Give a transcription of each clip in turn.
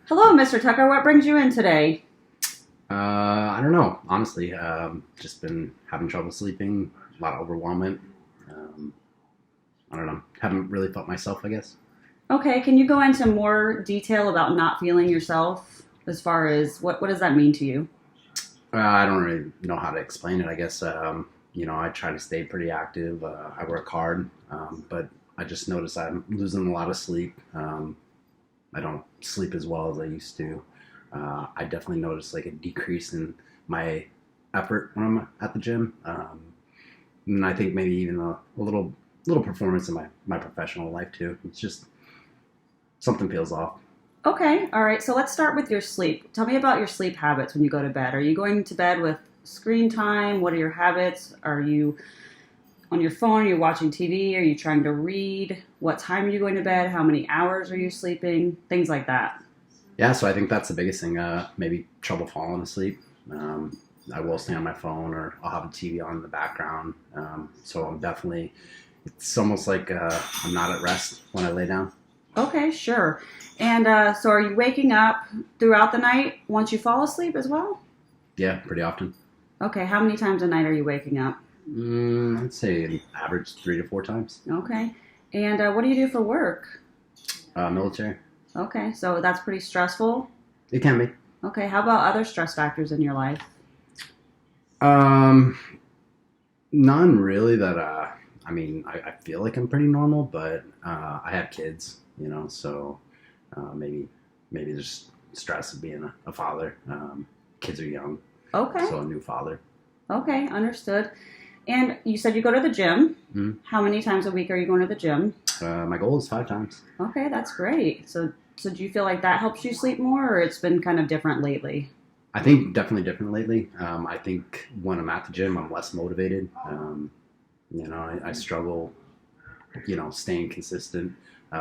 Hello, Mr. Tucker. What brings you in today? I don't know. Honestly, just been having trouble sleeping, a lot of overwhelming. Um, I don't know. Haven't really felt myself, I guess. Okay, can you go into more detail about not feeling yourself as far as what does that mean to you? I don't really know how to explain it. I guess I try to stay pretty active. I work hard, but I just notice I'm losing a lot of sleep. I don't sleep as well as I used to. I definitely notice like a decrease in my effort when I'm at the gym. And I think maybe even a little performance in my professional life too. It's just something feels off. Okay, all right. So let's start with your sleep. Tell me about your sleep habits when you go to bed. Are you going to bed with screen time? What are your habits? Are you on your phone? Are you watching TV? Are you trying to read? What time are you going to bed? How many hours are you sleeping? Things like that. Yeah, so I think that's the biggest thing. Maybe trouble falling asleep. Um, I will stay on my phone or I'll have a TV on in the background. So I'm definitely, it's almost like I'm not at rest when I lay down. Okay, sure. And so are you waking up throughout the night once you fall asleep as well? Yeah, pretty often. Okay, how many times a night are you waking up? I'd say an average 3 to 4 times. Okay. And what do you do for work? Military. Okay, so that's pretty stressful. It can be. Okay, how about other stress factors in your life? Um, None really that, I feel like I'm pretty normal, but I have kids, so maybe there's stress of being a father. Kids are young, Okay, so a new father. okay, understood. And you said you go to the gym. Mhm. How many times a week are you going to the gym? My goal is 5 times. Okay, that's great. So do you feel like that helps you sleep more, or it's been kind of different lately? I think definitely different lately. I think when I'm at the gym, I'm less motivated. I struggle, staying consistent.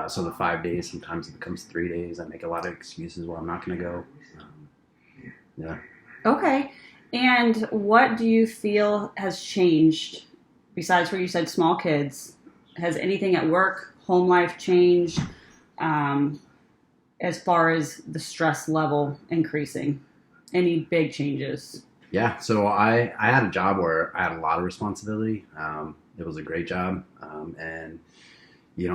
So the 5 days, sometimes it becomes 3 days. I make a lot of excuses why I'm not going to go. Um, yeah. Okay. And what do you feel has changed besides where you said small kids? Has anything at work, home life changed um, as far as the stress level increasing? Any big changes? Yeah, so I had a job where I had a lot of responsibility. It was a great job, and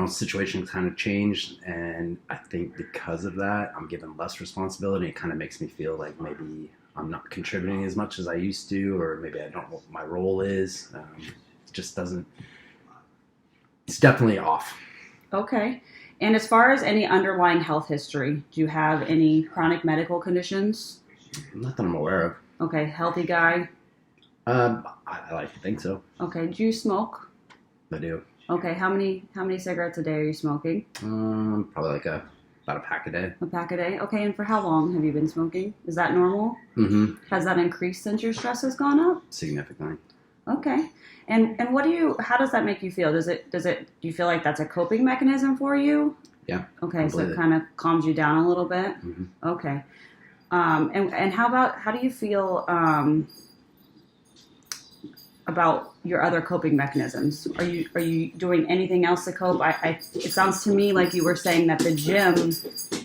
situations kind of changed, and I think because of that, I'm given less responsibility. It kind of makes me feel like maybe I'm not contributing as much as I used to, or maybe I don't know what my role is. It just doesn't. It's definitely off. Okay. And as far as any underlying health history, do you have any chronic medical conditions? Not that I'm aware of. Okay, healthy guy. I like to think so. Okay, do you smoke? I do. Okay, how many cigarettes a day are you smoking? Probably like about a pack a day. A pack a day. Okay, and for how long have you been smoking? Is that normal? Mm-hmm. Has that increased since your stress has gone up? Significantly. Okay. And what do you how does that make you feel? Do you feel like that's a coping mechanism for you? Yeah. Okay, so it Completely. kind of calms you down a little bit. Mm-hmm. Okay. And how do you feel about your other coping mechanisms? Are you doing anything else to cope? It sounds to me like you were saying that the gym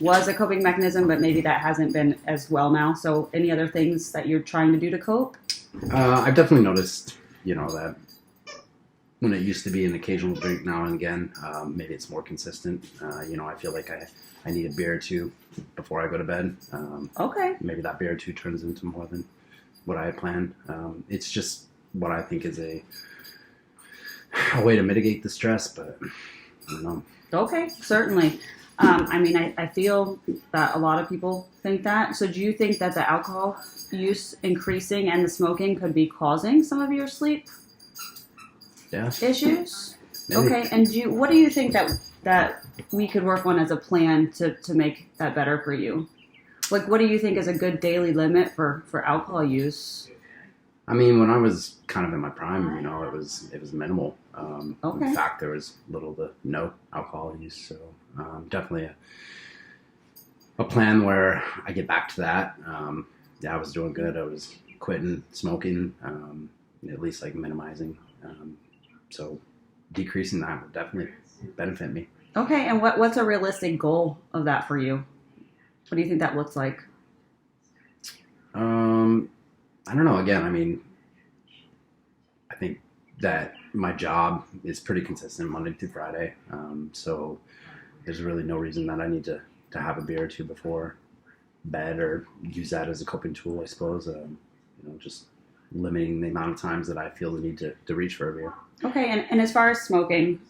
was a coping mechanism, but maybe that hasn't been as well now. So any other things that you're trying to do to cope? I've definitely noticed, that when it used to be an occasional drink now and again, maybe it's more consistent. I feel like I need a beer or two before I go to bed. Okay. Maybe that beer or two turns into more than what I had planned. It's just what I think is a way to mitigate the stress, but I don't know. Okay, certainly. I feel that a lot of people think that. So do you think that the alcohol use increasing and the smoking could be causing some of your sleep Yeah, issues? maybe. Okay, and what do you think that we could work on as a plan to make that better for you? Like, what do you think is a good daily limit for alcohol use? I mean, when I was kind of in my prime, it was minimal. Okay. In fact, there was little to no alcohol use. So definitely a plan where I get back to that. Yeah, I was doing good. I was quitting smoking, at least like minimizing. So decreasing that would definitely benefit me. Okay, and what's a realistic goal of that for you? What do you think that looks like? I don't know. Again, I mean, I think that my job is pretty consistent Monday through Friday. So there's really no reason that I need to have a beer or two before bed or use that as a coping tool, I suppose. Just limiting the amount of times that I feel the need to reach for a beer. Okay, and as far as smoking,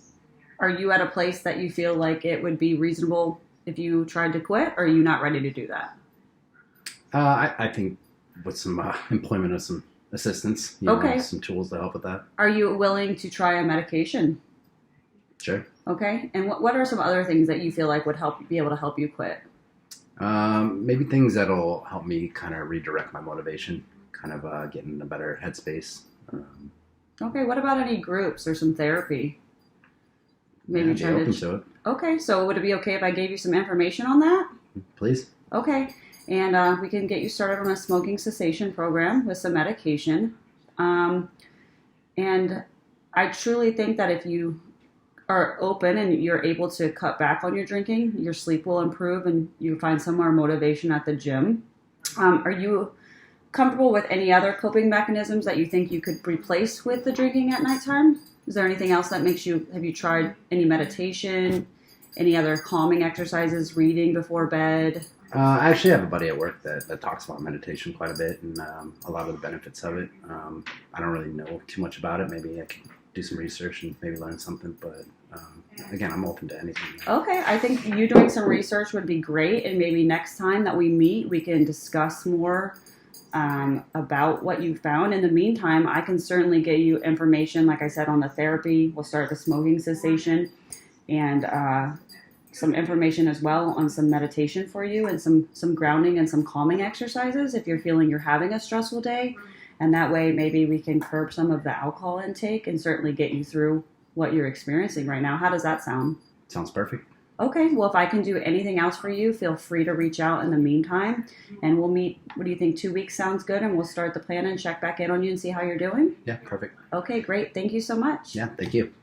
are you at a place that you feel like it would be reasonable if you tried to quit, or are you not ready to do that? I think with some employment of some assistance, Okay. some tools to help with that. Are you willing to try a medication? Sure. Okay, and what are some other things that you feel like would be able to help you quit? Maybe things that'll help me kind of redirect my motivation, kind of get in a better headspace. Okay, what about any groups or some therapy? Maybe I'd be try open to. to it. Okay, so would it be okay if I gave you some information on that? Please. Okay, and we can get you started on a smoking cessation program with some medication. And I truly think that if you are open and you're able to cut back on your drinking, your sleep will improve and you find some more motivation at the gym. Are you comfortable with any other coping mechanisms that you think you could replace with the drinking at nighttime? Is there anything else that have you tried any meditation, any other calming exercises, reading before bed? I actually have a buddy at work that talks about meditation quite a bit and a lot of the benefits of it. I don't really know too much about it. Maybe I can do some research and maybe learn something, but again, I'm open to anything. Okay, I think you doing some research would be great, and maybe next time that we meet, we can discuss more about what you found. In the meantime, I can certainly get you information, like I said, on the therapy. We'll start the smoking cessation and some information as well on some meditation for you and some grounding and some calming exercises if you're feeling you're having a stressful day. And that way, maybe we can curb some of the alcohol intake and certainly get you through what you're experiencing right now. How does that sound? Sounds perfect. Okay, well, if I can do anything else for you, feel free to reach out in the meantime. And we'll meet, what do you think, 2 weeks sounds good? And we'll start the plan and check back in on you and see how you're doing? Yeah, perfect. Okay, great. Thank you so much. Yeah, thank you.